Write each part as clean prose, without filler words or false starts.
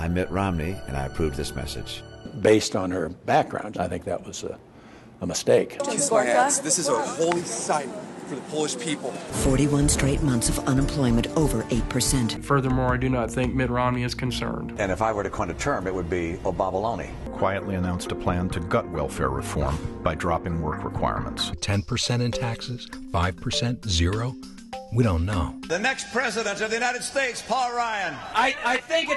I'm Mitt Romney, and I approve this message. Based on her background, I think that was a mistake. Kiss my ass. This is a holy sight for the Polish people. 41 straight months of unemployment over 8%. Furthermore, I do not think Mitt Romney is concerned. And if I were to coin a term, it would be Obabaloney. Quietly announced a plan to gut welfare reform by dropping work requirements. 10% in taxes, 5%, 0? We don't know. The next president of the United States, Paul Ryan. I think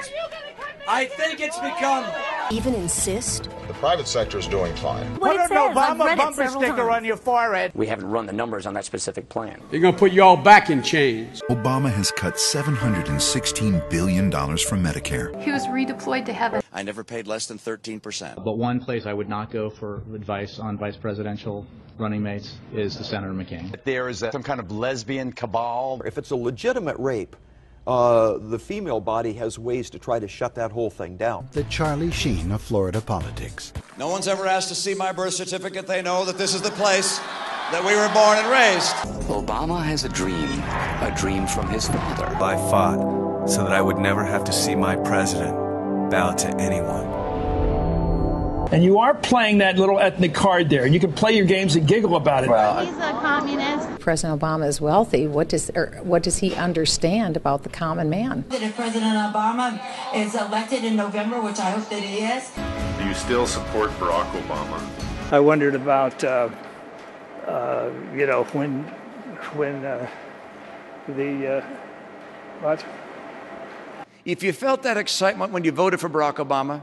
it's become... Even insist? The private sector is doing fine. Put an Obama bumper sticker on your forehead. We haven't run the numbers on that specific plan. They're going to put you all back in chains. Obama has cut $716 billion from Medicare. He was redeployed to heaven. I never paid less than 13%. But one place I would not go for advice on vice presidential running mates is to Senator McCain. There is some kind of lesbian cabal. If it's a legitimate rape, the female body has ways to try to shut that whole thing down. The Charlie Sheen of Florida politics. No one's ever asked to see my birth certificate. They know that this is the place that we were born and raised. Obama has a dream from his father. I fought so that I would never have to see my president bow to anyone. And you are playing that little ethnic card there, and you can play your games and giggle about it. Well, he's a communist. President Obama is wealthy. What does he understand about the common man? If President Obama is elected in November, which I hope that he is. Do you still support Barack Obama? I wondered about, what? If you felt that excitement when you voted for Barack Obama,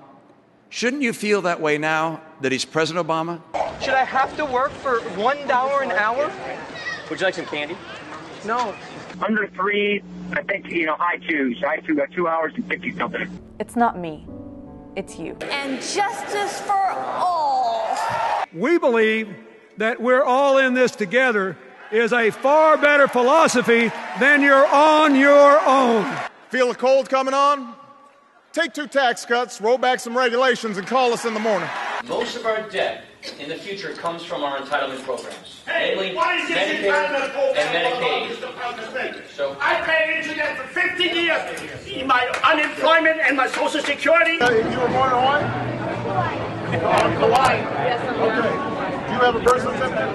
shouldn't you feel that way now that he's President Obama? Should I have to work for $1 an hour? Would you like some candy? No. Under 3, I think, high 2s. High 2 got 2 hours and 50 something. It's not me. It's you. And justice for all. We believe that we're all in this together is a far better philosophy than you're on your own. Feel the cold coming on? Take 2 tax cuts, roll back some regulations, and call us in the morning. Most of our debt in the future comes from our entitlement programs, namely Medicare and Medicaid. So I paid into that for 50 years. My unemployment and my Social Security. You were born in Hawaii? Hawaii. Yes, I'm okay. Do you have a birth certificate?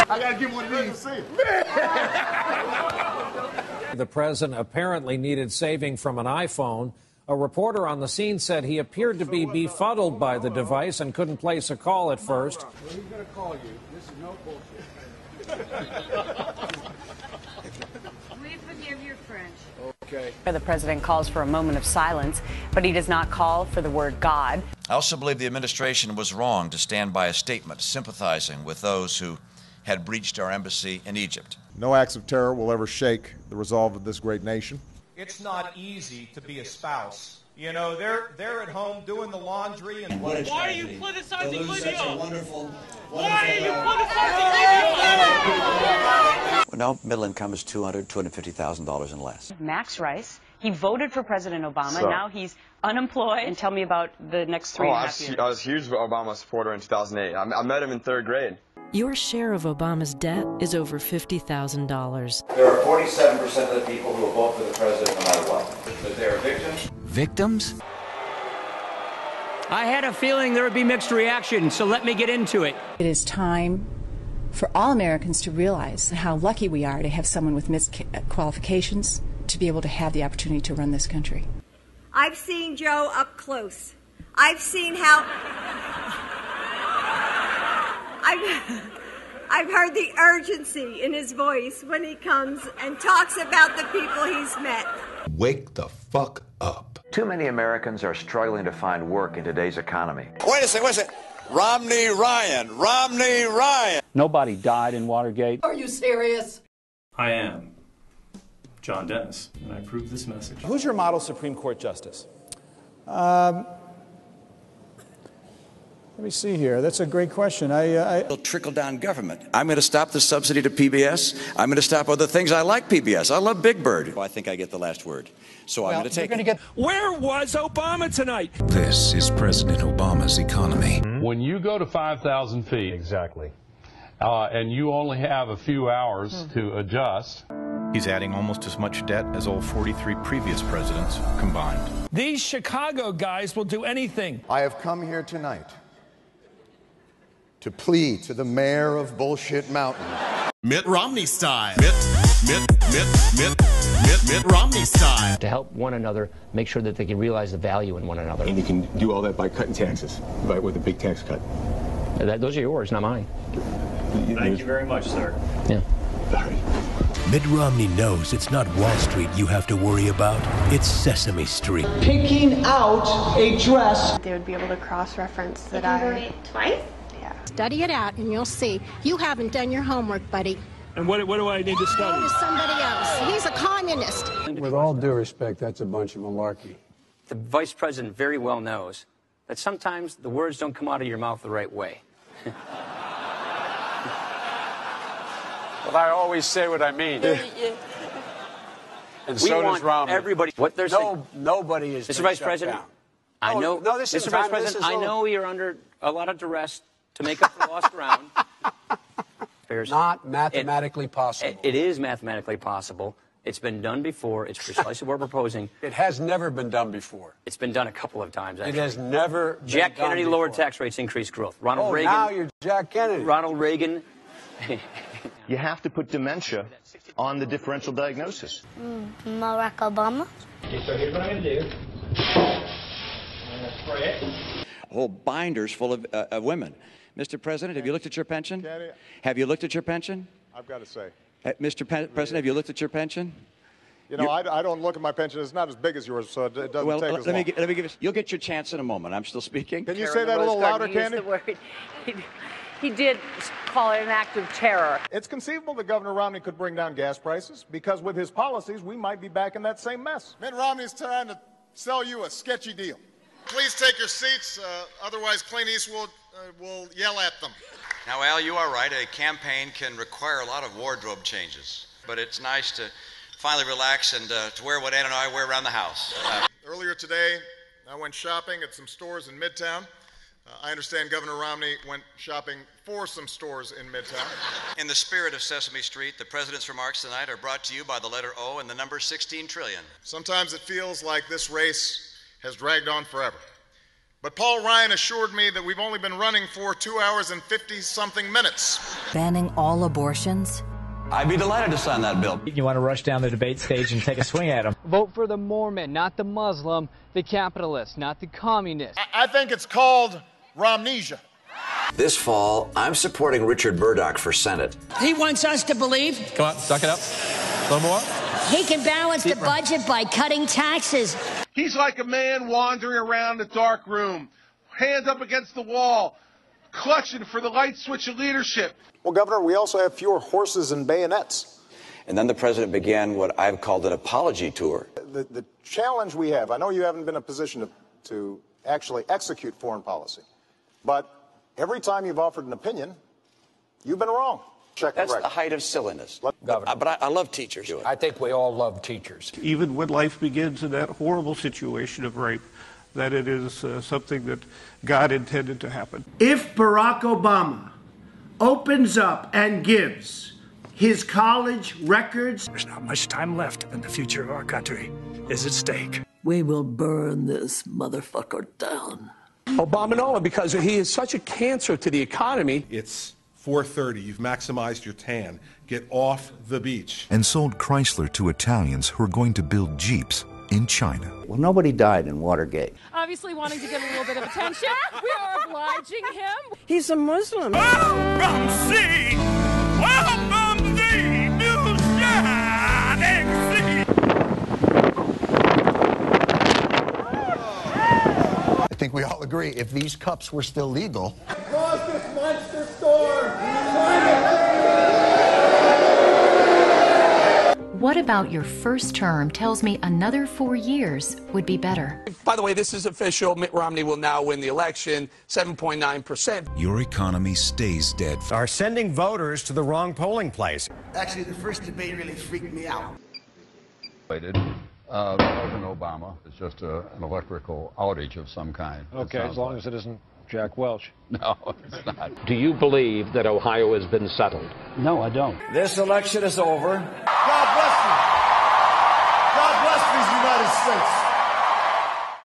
I gotta give one of these. See it. The president apparently needed saving from an iPhone. A reporter on the scene said he appeared to be befuddled by the device and couldn't place a call at first. Well, he's going to call you. This is no bullshit. We forgive your French. Okay. The president calls for a moment of silence, but he does not call for the word God. I also believe the administration was wrong to stand by a statement sympathizing with those who had breached our embassy in Egypt. No acts of terror will ever shake the resolve of this great nation. It's not easy to be a spouse. You know, they're at home doing the laundry and why are you politicizing Libya? Why are you politicizing Libya? Well, now middle income is $200,000, $250,000 and less. Max Rice, he voted for President Obama. Now he's unemployed. And tell me about the next 3.5 years. I was a huge Obama supporter in 2008. I met him in 3rd grade. Your share of Obama's debt is over $50,000. There are 47% of the people who will vote for the president no matter what. But they are victims. Victims? I had a feeling there would be mixed reaction, so let me get into it. It is time for all Americans to realize how lucky we are to have someone with qualifications to be able to have the opportunity to run this country. I've seen Joe up close. I've seen how... I've heard the urgency in his voice when he comes and talks about the people he's met. Wake the fuck up. Too many Americans are struggling to find work in today's economy. Wait a second. Romney Ryan. Nobody died in Watergate. Are you serious? I am John Dennis, and I approve this message. Who's your model Supreme Court justice? Let me see here. That's a great question. Trickle-down government. I'm going to stop the subsidy to PBS. I'm going to stop other things. I like PBS. I love Big Bird. I think I get the last word. So I'm going to take it. Where was Obama tonight? This is President Obama's economy. When you go to 5,000 feet, exactly, and you only have a few hours to adjust, He's adding almost as much debt as all 43 previous presidents combined. These Chicago guys will do anything. I have come here tonight to plead to the mayor of Bullshit Mountain. Mitt Romney style. Mitt Romney style. To help one another, make sure that they can realize the value in one another. And you can do all that by cutting taxes, right, with a big tax cut. Those are yours, not mine. Thank you very much, sir. Yeah. Mitt Romney knows it's not Wall Street you have to worry about. It's Sesame Street. Picking out a dress. They would be able to cross-reference that I... Twice? Yeah. Study it out and you'll see. You haven't done your homework, buddy. And what do I need to study? Go to somebody else. He's a communist. With all due respect, that's a bunch of malarkey. The vice president very well knows that sometimes the words don't come out of your mouth the right way. But I always say what I mean. And so does Romney. Everybody. What they're saying. Nobody is. Mr. Vice President, I know. No, this is Mr. Vice President, I know you're under a lot of duress to make up for lost ground. Not mathematically possible. It is mathematically possible. It's been done before. It's precisely what we're proposing. It has never been done before. It's been done a couple of times, actually. It has never been Jack done Kennedy before. lowered tax rates, increased growth. Ronald Reagan. Now you're Jack Kennedy. Ronald Reagan. You have to put dementia on the differential diagnosis. Barack Obama. Okay, so here's what I'm going to do. I'm going to spray it. Whole binders full of women. Mr. President, have you looked at your pension? Have you looked at your pension? I've got to say. Mr. President, have you looked at your pension? You know, I don't look at my pension. It's not as big as yours, so it doesn't take as long. Let me give you. You'll get your chance in a moment. I'm still speaking. Can you say that a little louder, Candy? He did call it an act of terror. It's conceivable that Governor Romney could bring down gas prices because with his policies, we might be back in that same mess. Mitt Romney's trying to sell you a sketchy deal. Please take your seats, otherwise Clint Eastwood will yell at them. Now, Al, you are right. A campaign can require a lot of wardrobe changes, but it's nice to finally relax and to wear what Ann and I wear around the house. Earlier today, I went shopping at some stores in Midtown. I understand Governor Romney went shopping for some stores in Midtown. In the spirit of Sesame Street, the president's remarks tonight are brought to you by the letter O and the number 16 trillion. Sometimes it feels like this race has dragged on forever. But Paul Ryan assured me that we've only been running for 2 hours and 50-something minutes. Banning all abortions? I'd be delighted to sign that bill. You want to rush down the debate stage and take a swing at him. Vote for the Mormon, not the Muslim, the capitalist, not the communist. I think it's called Romnesia. This fall, I'm supporting Richard Murdoch for Senate. He wants us to believe. Come on, suck it up. A little more. He can balance the budget by cutting taxes. He's like a man wandering around a dark room, hands up against the wall, clutching for the light switch of leadership. Well, Governor, we also have fewer horses and bayonets. And then the president began what I've called an apology tour. The challenge we have, I know you haven't been in a position to actually execute foreign policy, but every time you've offered an opinion, you've been wrong. Check That's the record. the height of silliness. Governor. But I love teachers. I think we all love teachers. Even when life begins in that horrible situation of rape, that it is something that God intended to happen. If Barack Obama opens up and gives his college records, there's not much time left, and the future of our country is at stake. We will burn this motherfucker down. Obama, because he is such a cancer to the economy. It's 4:30. You've maximized your tan. Get off the beach. And sold Chrysler to Italians who are going to build Jeeps in China. Well, nobody died in Watergate. Obviously wanting to get a little bit of attention, we are obliging him. He's a Muslim. Welcome, see! Welcome, see! New shining sea! I think we all agree, if these cups were still legal. Across this monster storm! What about your first term tells me another 4 years would be better? By the way, this is official. Mitt Romney will now win the election, 7.9%. Your economy stays dead. Are sending voters to the wrong polling place. Actually, the first debate really freaked me out. President Obama is just an electrical outage of some kind. Okay, as long as it isn't Jack Welch. No, it's not. Do you believe that Ohio has been settled? No, I don't. This election is over. God bless you. nonsense.